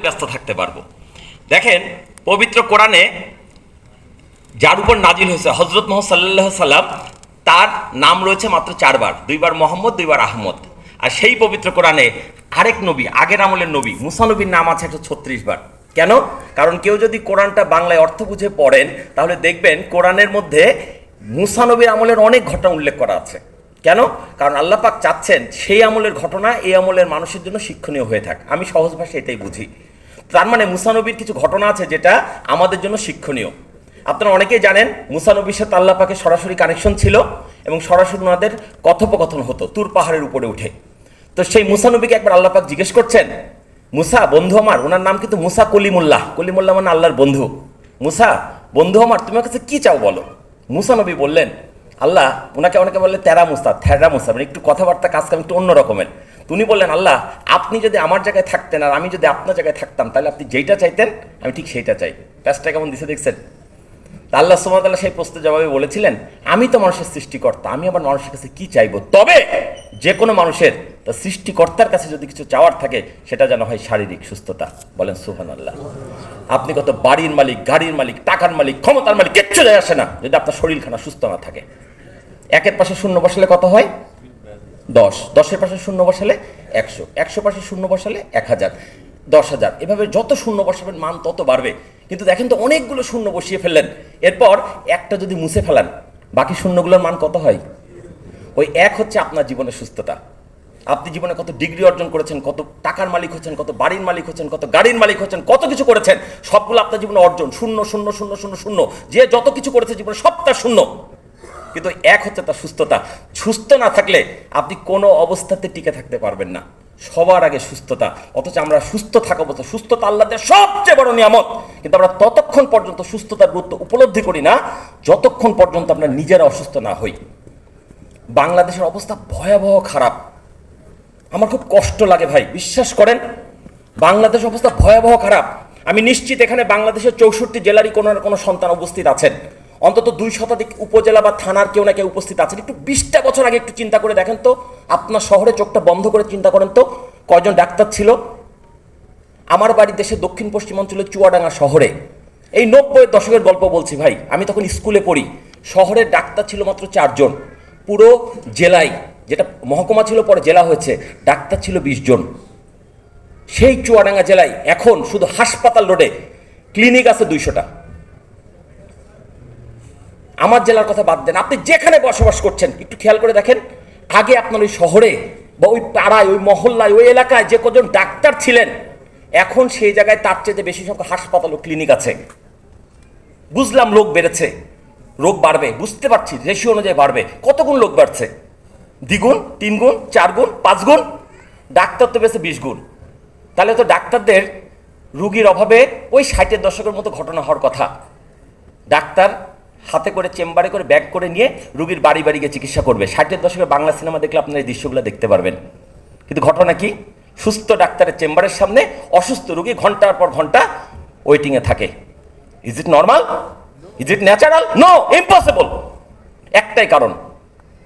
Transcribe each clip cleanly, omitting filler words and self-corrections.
ব্যস্ত থাকতে পারবো। দেখেন, পবিত্র কোরআনে যার উপর নাজিল হয়েছে হজরত মোহাম্মদ সাল্লাল্লাহু আলাইহি সাল্লাম, তার নাম রয়েছে মাত্র 4 বার, 2 বার মোহাম্মদ, 2 বার আহমদ। আর সেই পবিত্র কোরআনে আরেক নবী, আগের আমলের নবী মুসা নবীর নাম আছে 136 বার। কেন? কারণ কেউ যদি কোরআনটা বাংলায় অর্থ বুঝে পড়েন তাহলে দেখবেন কোরআনের মধ্যে মুসা নবীর আমলের অনেক ঘটনা উল্লেখ করা আছে। কেন? কারণ আল্লাহ পাক চাচ্ছেন সেই আমলের ঘটনা এই আমলের মানুষের জন্য শিক্ষণীয় হয়ে থাক। আমি সহজ ভাষায় এটাই বুঝি। তার মানে মুসা নবীর কিছু ঘটনা আছে যেটা আমাদের জন্য শিক্ষণীয়। আপনারা অনেকেই জানেন মুসা নবীর সাথে আল্লাহ পাকের সরাসরি কানেকশন ছিল এবং সরাসরি ওনাদের কথোপকথন হতো তুর পাহাড়ের উপরে উঠে। তো সেই মুসা নবীকে একবার আল্লাহ পাক জিজ্ঞেস করছেন, মুসা বন্ধু আমার, ওনার নাম কিন্তু মুসা কলিমুল্লাহ, কলিমুল্লাহ মানে আল্লাহর বন্ধু। মুসা বন্ধু আমার, তুমি আমার কাছে কি চাও বলো। মুসা নবী বললেন, আল্লাহ, ওনাকে অনেকে বললে তেরা মুসা, থেরা মুসা, মানে একটু কথাবার্তা কাজকাম একটু অন্য রকমের। উনি বললেন, আল্লাহ, আপনি যদি আমার জায়গায় থাকতেন আর আমি যদি আপনার জায়গায় থাকতাম তাহলে আপনি যেইটা চাইতেন আমি ঠিক সেইটা চাই। প্যাসটা কেমন দিছে দেখছেন? আল্লাহ সুবহানাহু ওয়া তাআলা সেই প্রশ্নের জবাবে বলেছিলেন, আমি তো মানুষের সৃষ্টিকর্তা, আমি আবার মানুষের কাছে কি চাইবো, তবে যে কোনো মানুষের তার সৃষ্টিকর্তার কাছে যদি কিছু চাওয়ার থাকে সেটা যেন হয় শারীরিক সুস্থতা। বলেন সুবহানাল্লাহ। আপনি কত বাড়ির মালিক, গাড়ির মালিক, টাকার মালিক, ক্ষমতার মালিক, কিচ্ছু যায় আসে না যদি আপনার শরীরখানা সুস্থ না থাকে। একের পাশে শূন্য বসালে কত হয়? 10, 10-এর পাশে শূন্য বসালে 100, 100 পাশে শূন্য বসালে 1000, 10,000, এভাবে যত শূন্য বসাবেন মান তত বাড়বে। কিন্তু দেখেন তো অনেকগুলো শূন্য বসিয়ে ফেললেন, এরপর একটা যদি মুছে ফেলান বাকি শূন্যগুলোর মান কত হয়? ওই এক হচ্ছে আপনার জীবনের সুস্থতা। আপনি জীবনে কত ডিগ্রি অর্জন করেছেন, কত টাকার মালিক হচ্ছেন, কত বাড়ির মালিক হচ্ছেন, কত গাড়ির মালিক হচ্ছেন, কত কিছু করেছেন, সবগুলো আপনার জীবনে অর্জন। শূন্য শূন্য শূন্য শূন্য শূন্য, যে যত কিছু করেছে জীবনে সবটা শূন্য। কিন্তু এক হচ্ছে তার সুস্থতা। সুস্থ না থাকলে আপনি কোনো অবস্থাতে টিকে থাকতে পারবেন না। সবার আগে সুস্থতা। অথচ আমরা সুস্থ থাকা বলতে, সুস্থতা আল্লাহর সবচেয়ে বড় নিয়ামত, কিন্তু আমরা ততক্ষণ পর্যন্ত সুস্থতার গুরুত্ব উপলব্ধি করি না যতক্ষণ পর্যন্ত আমরা নিজেরা অসুস্থ না হই। বাংলাদেশের অবস্থা ভয়াবহ খারাপ। আমার খুব কষ্ট লাগে ভাই, বিশ্বাস করেন, বাংলাদেশের অবস্থা ভয়াবহ খারাপ। আমি নিশ্চিত এখানে বাংলাদেশের 64 জেলারই কোনো না কোনো সন্তান উপস্থিত আছেন, অন্তত 2 শতাধিক উপজেলা বা থানার কেউ না কেউ উপস্থিত আছেন। একটু 20টা বছর আগে একটু চিন্তা করে দেখেন তো, আপনার শহরে চোখটা বন্ধ করে চিন্তা করেন তো কয়জন ডাক্তার ছিল। আমার বাড়ি দেশের দক্ষিণ পশ্চিমাঞ্চলের চুয়াডাঙ্গা শহরে, এই 90-এর দশকের গল্প বলছি ভাই, আমি তখন স্কুলে পড়ি। শহরের ডাক্তার ছিল মাত্র 4 জন, পুরো জেলায়, যেটা মহকুমা ছিল পরে জেলা হয়েছে, ডাক্তার ছিল 20 জন। সেই চুয়াডাঙ্গা জেলায় এখন শুধু হাসপাতাল রোডে ক্লিনিক আছে 200টা। আমার জেলার কথা বাদ দেন, আপনি যেখানে বসবাস করছেন একটু খেয়াল করে দেখেন, আগে আপনার ওই শহরে বা ওই পাড়ায়, ওই মহল্লায়, ওই এলাকায় যে কজন ডাক্তার ছিলেন, এখন সেই জায়গায় তার চেয়ে বেশি সংখ্যক হাসপাতাল ও ক্লিনিক আছে। বুঝলাম লোক বেড়েছে, রোগ বাড়বে, বুঝতে পারছি রেশিও অনুযায়ী বাড়বে। কত গুণ লোক বাড়ছে? 2 গুণ, 3 গুণ, 4 গুণ, 5 গুণ। ডাক্তার তো বেশি 20 গুণ। তাহলে তো ডাক্তারদের রুগীর অভাবে ওই 60-এর দশকের মতো ঘটনা হওয়ার কথা। ডাক্তার হাতে করে চেম্বারে করে ব্যাগ করে নিয়ে রুগীর বাড়ি বাড়ি গিয়ে চিকিৎসা করবে। 60-এর দশকে বাংলা সিনেমা দেখলে আপনারা এই দৃশ্যগুলো দেখতে পারবেন। কিন্তু ঘটনা কি? সুস্থ ডাক্তারের চেম্বারের সামনে অসুস্থ রুগী ঘন্টার পর ঘন্টা ওয়েটিংয়ে থাকে। Is it normal? Is it natural? No, impossible. একটাই কারণ,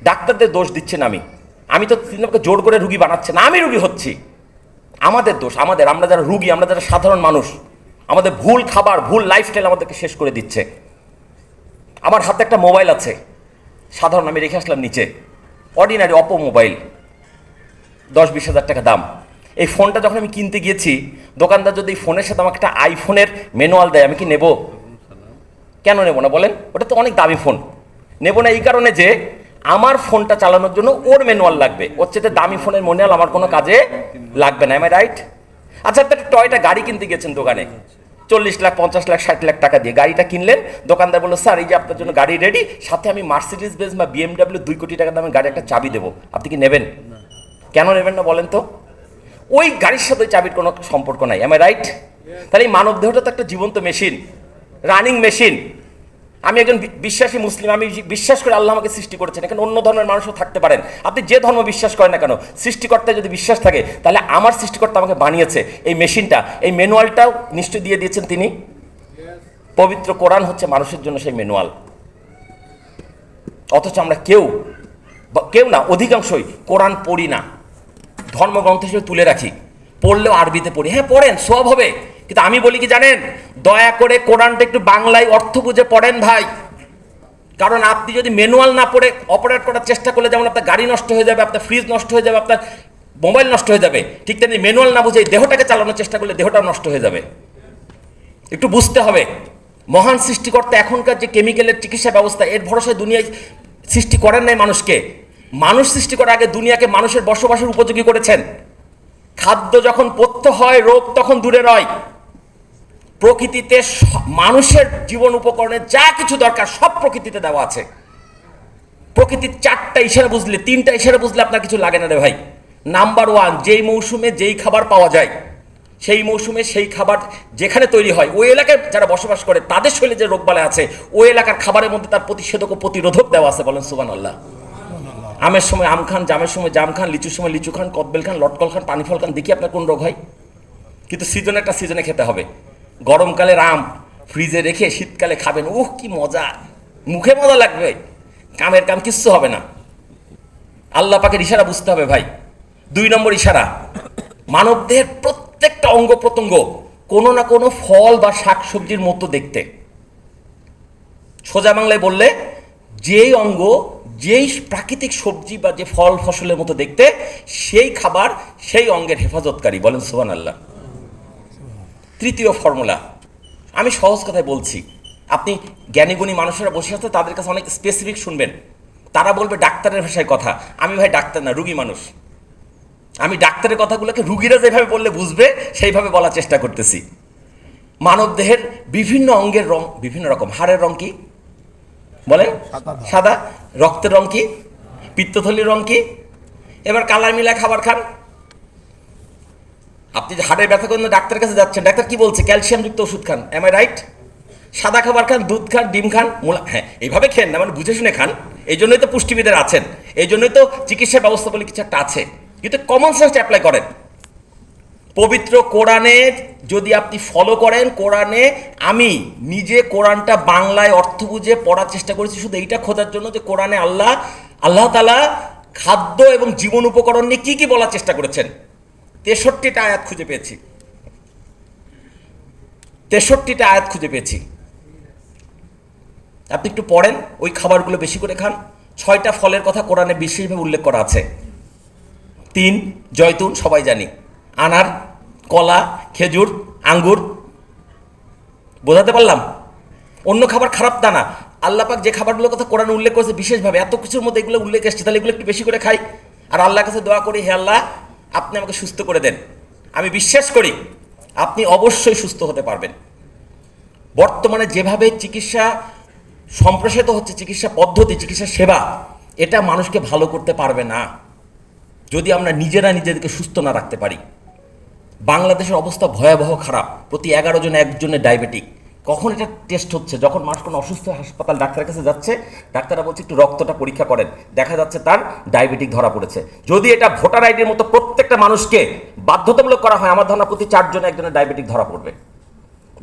ডাক্তারদের দোষ দিচ্ছেন আমি তো আমাকে জোর করে রুগী বানাচ্ছে না, আমি রুগী হচ্ছি। আমাদের দোষ, আমরা যারা রুগী, আমরা যারা সাধারণ মানুষ, আমাদের ভুল খাবার, ভুল লাইফস্টাইল আমাদেরকে শেষ করে দিচ্ছে। আমার হাতে একটা মোবাইল আছে সাধারণ, আমি রেখে আসলাম নিচে, অর্ডিনারি অপো মোবাইল, 10-20 হাজার টাকা দাম। এই ফোনটা যখন আমি কিনতে গিয়েছি, দোকানদার যদি এই ফোনের সাথে আমাকে একটা আইফোনের ম্যানুয়াল দেয়, আমি কি নেব? কেন নেব না বলেন? ওটা তো অনেক দামি ফোন। নেব না এই কারণে যে আমার ফোনটা চালানোর জন্য ওর ম্যানুয়াল লাগবে, ওর চেয়ে দামি ফোনের ম্যানুয়াল আমার কোনো কাজে লাগবে না। Am I right? আচ্ছা, একটা টয়টা গাড়ি কিনতে গেছেন দোকানে, 40 লাখ, 50 লাখ, 60 লাখ টাকা দিয়ে গাড়িটা কিনলেন। দোকানদার বললো, স্যার এই যে আপনার জন্য গাড়ি রেডি, সাথে আমি মার্সিডিজ বেঞ্জ বা BMW 2 কোটি টাকা দামের গাড়ি একটা চাবি দেবো, আপনি কি নেবেন? কেন নেবেন না বলেন তো? ওই গাড়ির সাথে ওই চাবির কোনো সম্পর্ক নাই। Am I right? তাহলে এই মানব দেহটা তো একটা জীবন্ত মেশিন, রানিং মেশিন। আমি একজন বিশ্বাসী মুসলিম, আমি বিশ্বাস করে আল্লাহ আমাকে সৃষ্টি করেছেন। এখানে অন্য ধর্মের মানুষও থাকতে পারেন, আপনি যে ধর্ম বিশ্বাস করেন না কেন, সৃষ্টিকর্তায় যদি বিশ্বাস থাকে তাহলে আমার সৃষ্টিকর্তা আমাকে বানিয়েছে। এই মেশিনটা, এই ম্যানুয়ালটাও নিশ্চয় দিয়ে দিয়েছেন তিনি। পবিত্র কোরআন হচ্ছে মানুষের জন্য সেই ম্যানুয়াল। অথচ আমরা কেউ না, অধিকাংশই কোরআন পড়ি না, ধর্মগ্রন্থ হিসেবে তুলে রাখি। পড়লেও আরবিতে পড়ি, হ্যাঁ পড়েন, সব হবে, কিন্তু আমি বলি কি জানেন, দয়া করে কোরআনটা একটু বাংলায় অর্থ বুঝে পড়েন ভাই। কারণ আপনি যদি ম্যানুয়াল না পড়ে অপারেট করার চেষ্টা করলে যেমন আপনার গাড়ি নষ্ট হয়ে যাবে, আপনার ফ্রিজ নষ্ট হয়ে যাবে, আপনার মোবাইল নষ্ট হয়ে যাবে, ঠিক তেমনি ম্যানুয়াল না বুঝে দেহটাকে চালানোর চেষ্টা করলে দেহটাও নষ্ট হয়ে যাবে। একটু বুঝতে হবে মহান সৃষ্টিকর্তা এখনকার যে কেমিক্যালের চিকিৎসা ব্যবস্থা, এর ভরসায় দুনিয়ায় সৃষ্টি করেন নাই মানুষকে। মানুষ সৃষ্টি করার আগে দুনিয়াকে মানুষের বসবাসের উপযোগী করেছেন। খাদ্য যখন পথ্য হয়, রোগ তখন দূরে রয়। প্রকৃতিতে মানুষের জীবন উপকরণে যা কিছু দরকার সব প্রকৃতিতে দেওয়া আছে। প্রকৃতির 4টা ইশারা বুঝলে, 3টা ইশারা বুঝলে আপনার কিছু লাগে না রে ভাই। নাম্বার 1, যেই মৌসুমে যেই খাবার পাওয়া যায়, সেই মৌসুমে সেই খাবার যেখানে তৈরি হয়, ওই এলাকায় যারা বসবাস করে তাদের শরীরে যে রোগবালাই আছে, ওই এলাকার খাবারের মধ্যে তার প্রতিষেধক ও প্রতিরোধক দেওয়া আছে। বলেন সুবহানাল্লাহ। আমের সময় আম খান, জামের সময় জাম খান, লিচুর সময় লিচু খান, কদবেল খান, লটকল খান, পানি ফল খান, দেখি আপনার কোন রোগ হয়। কিন্তু সিজনে একটা সিজনে খেতে হবে। গরমকালের আম ফ্রিজে রেখে শীতকালে খাবেন, উহ কি মজা, মুখে মজা লাগবে, কামের কাম কিচ্ছু হবে না। আল্লাহ পাকের ইশারা বুঝতে হবে ভাই। 2 নম্বর ইশারা, মানবদেহের প্রত্যেকটা অঙ্গ প্রত্যঙ্গ কোনো না কোনো ফল বা শাক সবজির মতো দেখতে। সোজা বাংলায় বললে, যেই অঙ্গ যেই প্রাকৃতিক সবজি বা যে ফল ফসলের মতো দেখতে, সেই খাবার সেই অঙ্গের হেফাজতকারী। বলেন সুবহানাল্লাহ। 3য় ফর্মুলা, আমি সহজ কথায় বলছি, আপনি জ্ঞানীগুণী মানুষেরা বসে আছে, তাদের কাছে অনেক স্পেসিফিক শুনবেন, তারা বলবে ডাক্তারের ভাষায় কথা। আমি ভাই ডাক্তার না, রুগী মানুষ। আমি ডাক্তারের কথাগুলোকে রুগীরা যেভাবে বললে বুঝবে সেইভাবে বলার চেষ্টা করতেছি। মানব দেহের বিভিন্ন অঙ্গের রং বিভিন্ন রকম। হাড়ের রং কি বলেন? সাদা। রক্তের রং কি? পিত্তথলির রং কি? এবার কালার মিলা খাবার খান। আপনি হাড়ের ব্যথা করলে ডাক্তারের কাছে যাচ্ছেন, ডাক্তার কি বলছে? ক্যালসিয়ামযুক্ত ওষুধ খান। M I right? সাদা খাবার খান, দুধ খান, ডিম খান, মূলা, হ্যাঁ এইভাবে খেন না, মানে বুঝে শুনে খান। এই জন্যই তো পুষ্টিবিদের আছেন, এই জন্যই তো চিকিৎসা ব্যবস্থা বলে কিছু একটা আছে। কিন্তু কমন সেন্সটা অ্যাপ্লাই করেন। পবিত্র কোরআনে যদি আপনি ফলো করেন, কোরআনে আমি নিজে কোরআনটা বাংলায় অর্থ বুঝে পড়ার চেষ্টা করেছি শুধু এইটা খোঁজার জন্য যে কোরআনে আল্লাহ তাআলা খাদ্য এবং জীবন উপকরণ নিয়ে কি কি বলার চেষ্টা করেছেন। 63টা আয়াত খুঁজে পেয়েছি। 63টা আয়াত খুঁজে পেয়েছি। আপনি একটু পড়েন, ওই খাবারগুলো বেশি করে খান। 6টা ফলের কথা কোরআনে বিশেষভাবে উল্লেখ করা আছে। 3 জয়তুন, সবাই জানি, আনার, কলা, খেজুর, আঙ্গুর। বোঝাতে পারলাম? অন্য খাবার খারাপ তা না, আল্লাহ পাক যে খাবারগুলোর কথা কোরআনে উল্লেখ করেছে বিশেষভাবে, এত কিছুর মধ্যে এগুলো উল্লেখ এসেছে, তাহলে এগুলো একটু বেশি করে খাই। আর আল্লাহর কাছে দোয়া করি, হে আল্লাহ আপনি আমাকে সুস্থ করে দেন। আমি বিশ্বাস করি আপনি অবশ্যই সুস্থ হতে পারবেন। বর্তমানে যেভাবে চিকিৎসা সম্প্রসারিত হচ্ছে, চিকিৎসা পদ্ধতি, চিকিৎসা সেবা, এটা মানুষকে ভালো করতে পারবে না যদি আমরা নিজেরা নিজেদেরকে সুস্থ না রাখতে পারি। বাংলাদেশের অবস্থা ভয়াবহ খারাপ। প্রতি 11 জনে একজনের ডায়াবেটিক। কখন এটা টেস্ট হচ্ছে? যখন মানুষ কোনো অসুস্থ হাসপাতাল ডাক্তারের কাছে যাচ্ছে, ডাক্তাররা বলছে একটু রক্তটা পরীক্ষা করেন, দেখা যাচ্ছে তার ডায়াবেটিক ধরা পড়েছে। যদি এটা ভোটার আইডির মতো প্রত্যেকটা মানুষকে বাধ্যতামূলক করা হয়, আমার ধারণা প্রতি 4 জনে একজনের ডায়াবেটিক ধরা পড়বে।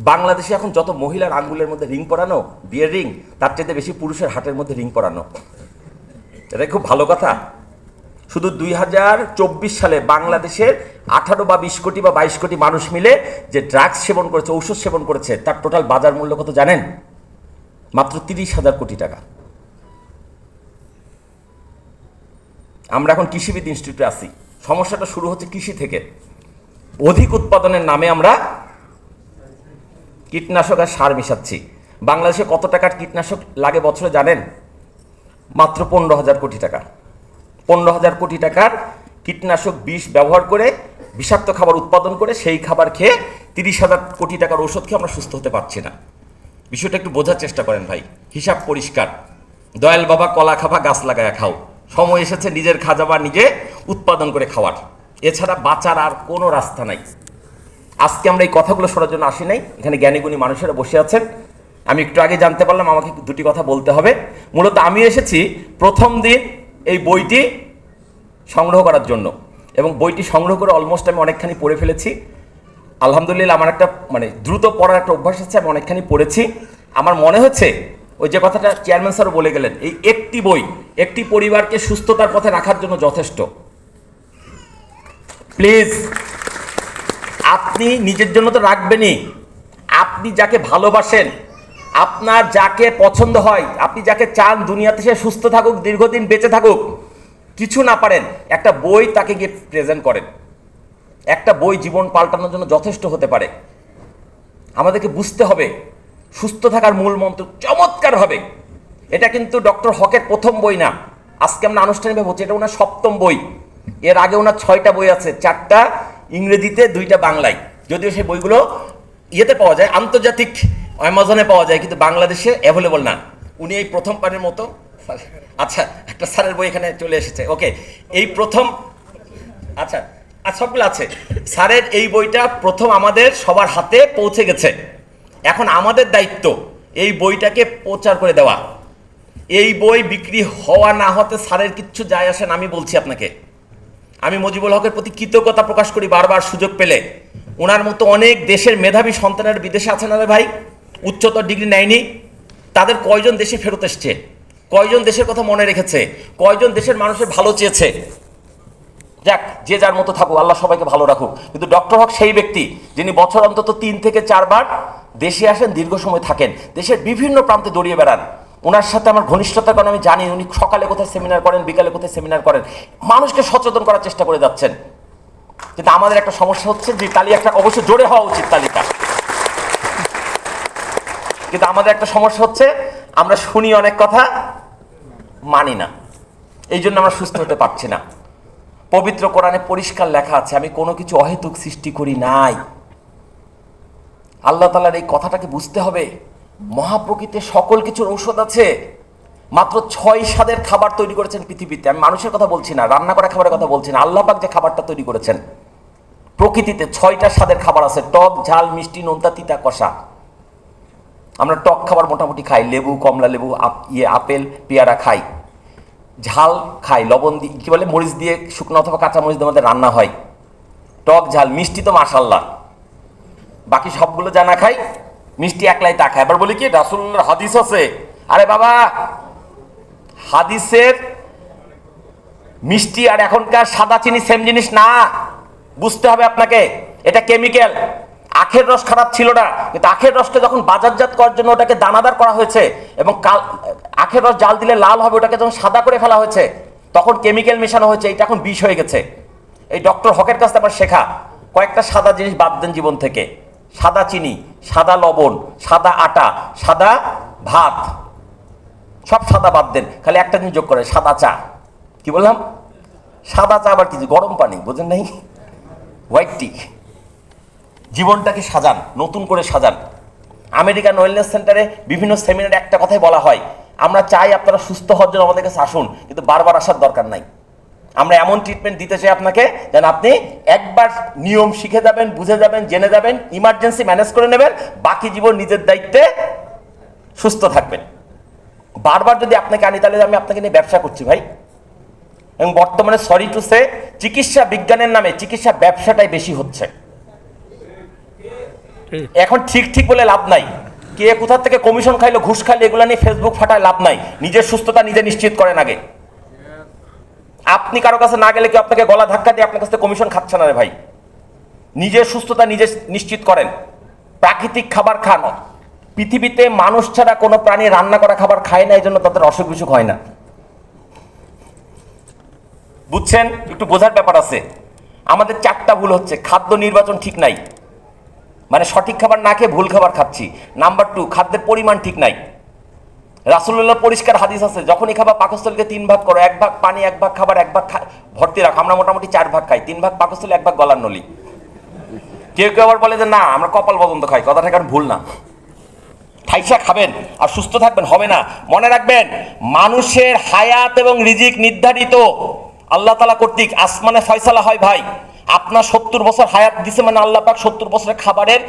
বাংলাদেশে এখন যত মহিলার আঙ্গুলের মধ্যে রিং পরানো, বিয়ের রিং, তার চাইতে বেশি পুরুষের হাটের মধ্যে রিং পরানো। এটা খুব ভালো কথা। শুধু 2024 সালে বাংলাদেশের 18 বা 20 কোটি বা 22 কোটি মানুষ মিলে যে ড্রাগস সেবন করেছে, ঔষধ সেবন করেছে, তার টোটাল বাজার মূল্য কত জানেন? মাত্র 30,000 কোটি টাকা। আমরা এখন কৃষিবিদ ইনস্টিটিউটে আছি। সমস্যাটা শুরু হচ্ছে কৃষি থেকে। অধিক উৎপাদনের নামে আমরা কীটনাশক আর সার মিশাচ্ছি। বাংলাদেশে কত টাকার কীটনাশক লাগে বছরে জানেন? মাত্র 15,000 কোটি টাকা। 15,000 কোটি টাকার কীটনাশক বিষ ব্যবহার করে বিষাক্ত খাবার উৎপাদন করে সেই খাবার খেয়ে 30,000 কোটি টাকার ওষুধ খেয়ে আমরা সুস্থ হতে পারছি না। বিষয়টা একটু বোঝার চেষ্টা করেন ভাই। হিসাব পরিষ্কার। দয়াল বাবা কলা খাবা গাছ লাগায়া খাও। সময় এসেছে নিজের খাজাবা নিজে উৎপাদন করে খাওয়ার। এছাড়া বাঁচার আর কোনো রাস্তা নাই। আজকে আমরা এই কথাগুলো শোনার জন্য আসি নাই, এখানে জ্ঞানীগুণী মানুষেরা বসে আছেন। আমি একটু আগে জানতে পারলাম আমাকে দুটি কথা বলতে হবে। মূলত আমি এসেছি প্রথম দিন এই বইটি সংগ্রহ করার জন্য, এবং বইটি সংগ্রহ করে অলমোস্ট আমি অনেকখানি পড়ে ফেলেছি। আলহামদুলিল্লাহ, আমার একটা দ্রুত পড়ার একটা অভ্যাস আছে, আমি অনেকখানি পড়েছি। আমার মনে হচ্ছে ওই যে কথাটা চেয়ারম্যান স্যারও বলে গেলেন, এই একটি বই একটি পরিবারকে সুস্থতার পথে রাখার জন্য যথেষ্ট। প্লিজ আপনি নিজের জন্য তো রাখবেনই, আপনি যাকে ভালোবাসেন, আপনার যাকে পছন্দ হয়, আপনি যাকে চান দুনিয়াতে সে সুস্থ থাকুক, দীর্ঘদিন বেঁচে থাকুক, কিছু না পারেন, একটা বই তাকে গিয়ে প্রেজেন্ট করেন। একটা বই জীবন পাল্টানোর জন্য যথেষ্ট হতে পারে। আমাদেরকে বুঝতে হবে সুস্থ থাকার মূল মন্ত্র চমৎকার হবে। এটা কিন্তু ডক্টর হকের প্রথম বই না, আজকে আমরা আনুষ্ঠানিকভাবে বলছি, এটা ওনার 7ম বই। এর আগে ওনার 6টা বই আছে, 4টা ইংরেজিতে, 2টা বাংলায়। যদিও সেই বইগুলো ইয়েতে পাওয়া যায়, আন্তর্জাতিক অ্যামাজনে পাওয়া যায়, কিন্তু বাংলাদেশে অ্যাভেলেবল না। উনি এই প্রথম পারের মতো, আচ্ছা একটা স্যারের বই এখানে চলে এসেছে, ওকে, এই প্রথম, আচ্ছা আর সবগুলো আছে। স্যারের এই বইটা প্রথম আমাদের সবার হাতে পৌঁছে গেছে। এখন আমাদের দায়িত্ব এই বইটাকে প্রচার করে দেওয়া। এই বই বিক্রি হওয়া না হতে স্যারের কিচ্ছু যায় আসে না, আমি বলছি আপনাকে। আমি মুজিবুল হকের প্রতি কৃতজ্ঞতা প্রকাশ করি বারবার সুযোগ পেলে। ওনার মতো অনেক দেশের মেধাবী সন্তানের বিদেশে আছে না রে ভাই, উচ্চতর ডিগ্রি নেয়নি, তাদের কয়জন দেশে ফেরত এসছে, কয়জন দেশের কথা মনে রেখেছে, কয়জন দেশের মানুষের ভালো চেয়েছে। যাক, যে যার মতো থাকুক, আল্লাহ সবাইকে ভালো রাখুক। কিন্তু ডক্টর হক সেই ব্যক্তি যিনি বছর অন্তত 3 থেকে 4 বার দেশে আসেন, দীর্ঘ সময় থাকেন, দেশের বিভিন্ন প্রান্তে দৌড়িয়ে বেড়ান। ওনার সাথে আমার ঘনিষ্ঠতার কারণে আমি জানি উনি সকালে কোথায় সেমিনার করেন, বিকালে কোথায় সেমিনার করেন, মানুষকে সচেতন করার চেষ্টা করে যাচ্ছেন। কিন্তু আমাদের একটা সমস্যা হচ্ছে যে তালিকা অবশ্যই জোরে হওয়া উচিত তালিকা, কিন্তু আমাদের একটা সমস্যা হচ্ছে আমরা শুনি অনেক কথা, মানি না, এই জন্য আমরা সুস্থ হতে পারছি না। পবিত্র কোরআনে পরিষ্কার লেখা আছে, আমি কোনো কিছু অহেতুক সৃষ্টি করি নাই। আল্লাহ তাআলার এই কথাটাকে বুঝতে হবে। মহাপ্রকৃতিতে সকল কিছুর ঔষধ আছে। মাত্র 6 স্বাদের খাবার তৈরি করেছেন পৃথিবীতে। আমি মানুষের কথা বলছি না, রান্না করা খাবারের কথা বলছি না, আল্লাহ পাক যে খাবারটা তৈরি করেছেন, প্রকৃতিতে 6টা স্বাদের খাবার আছে, টক, ঝাল, মিষ্টি, নোনতা, তিতা, কষা। আমরা টক খাবার মোটামুটি খাই, লেবু, কমলা লেবু, আপেল, পেয়ারা খাই। ঝাল খাই, লবণ দিয়ে, কি বলে, মরিচ দিয়ে, শুকনো অথবা কাঁচা মরিচ দিয়ে আমাদের রান্না হয়। টক, ঝাল, মিষ্টি তো মাশাআল্লাহ, বাকি সবগুলো জানা খাই, মিষ্টি একলাই তা খায়। এবার বলি কি রাসূলুল্লাহর হাদিস আছে, আরে বাবা, হাদিসের মিষ্টি আর এখনকার সাদা চিনি সেম জিনিস না, বুঝতে হবে আপনাকে। এটা কেমিক্যাল। আখের রস খারাপ ছিল না, কিন্তু আখের রসকে যখন বাজারজাত করার জন্য ওটাকে দানাদার করা হয়েছে এবং আখের রস জাল দিলে লাল হবে, ওটাকে যখন সাদা করে ফেলা হয়েছে তখন কেমিক্যাল মেশানো হয়েছে, এটা এখন বিষ হয়ে গেছে। এই ডক্টর হকের কাছে আমার শেখা কয়েকটা সাদা জিনিস বাদ দেন জীবন থেকে। সাদা চিনি, সাদা লবণ, সাদা আটা, সাদা ভাত, সব সাদা বাদ দেন, খালি একটা জিনিস যোগ করে, সাদা চা। কি বললাম? সাদা চা আবার কিছু গরম পানি, বোঝেন নাই? হোয়াইট টি। জীবনটাকে সাজান, নতুন করে সাজান। আমেরিকান ওয়েলনেস সেন্টারে বিভিন্ন সেমিনারে একটা কথাই বলা হয়, আমরা চাই আপনারা সুস্থ হওয়ার জন্য আমাদের কাছে আসুন, কিন্তু বারবার আসার দরকার নাই। আমরা এমন ট্রিটমেন্ট দিতে চাই আপনাকে যেন আপনি একবার নিয়ম শিখে যাবেন, বুঝে যাবেন, জেনে যাবেন, ইমার্জেন্সি ম্যানেজ করে নেবেন, বাকি জীবন নিজের দায়িত্বে সুস্থ থাকবেন। বারবার যদি আপনাকে আনি তাহলে আমি আপনাকে নিয়ে ব্যবসা করছি ভাই। এবং বর্তমানে সরি টু সে, চিকিৎসা বিজ্ঞানের নামে চিকিৎসা ব্যবসাটাই বেশি হচ্ছে। এখন ঠিক ঠিক বলে লাভ নাই, কে কোথা থেকে কমিশন খাইলো, ঘুষ খাইলো, এগুলো নিয়ে ফেসবুক ফাটায় লাভ নাই। নিজের সুস্থতা নিজে নিশ্চিত করেন আগে। আপনি কারো কাছে না গেলে কেউ আপনাকে গলা ধাক্কা দিয়ে আপনার কাছে কমিশন খাচ্ছে না রে ভাই। নিজের সুস্থতা নিজে নিশ্চিত করেন, প্রাকৃতিক খাবার খান। পৃথিবীতে মানুষ ছাড়া কোনো প্রাণী রান্না করা খাবার খায় না, এই জন্য তাদের অসুখ বিসুখ হয় না। বুঝছেন? একটু বোঝার ব্যাপার আছে। আমাদের 4টা ভুল হচ্ছে। খাদ্য নির্বাচন ঠিক নাই, মানে সঠিক খাবার না খেয়ে ভুল খাবার খাচ্ছি। নাম্বার 2, খাদ্যের পরিমাণ ঠিক নাই। রাসূলুল্লাহ পরিষ্কার হাদিস আছে, যখনই খাবার পাকস্থলীকে 3 ভাগ করো, 1 ভাগ পানি, 1 ভাগ খাবার, 1 ভাগ ভর্তি রাখো। আমরা মোটামুটি 4 ভাগ খাই, 3 ভাগ পাকস্থলী, 1 ভাগ গলার নলি। কেউ কেউ আবার বলে যে না আমরা কপাল পর্যন্ত খাই, কথাটা কারণ ভুল না। ঠাইসা খাবেন আর সুস্থ থাকবেন, হবে না। মনে রাখবেন, মানুষের হায়াত এবং রিজিক নির্ধারিত আল্লাহ তাআলা কর্তৃক। আসমানে ফয়সালা হয় ভাই। আপনার 70 বছর হায়াত দিছে মানে আল্লাহ পাক 70 বছরের খাবারের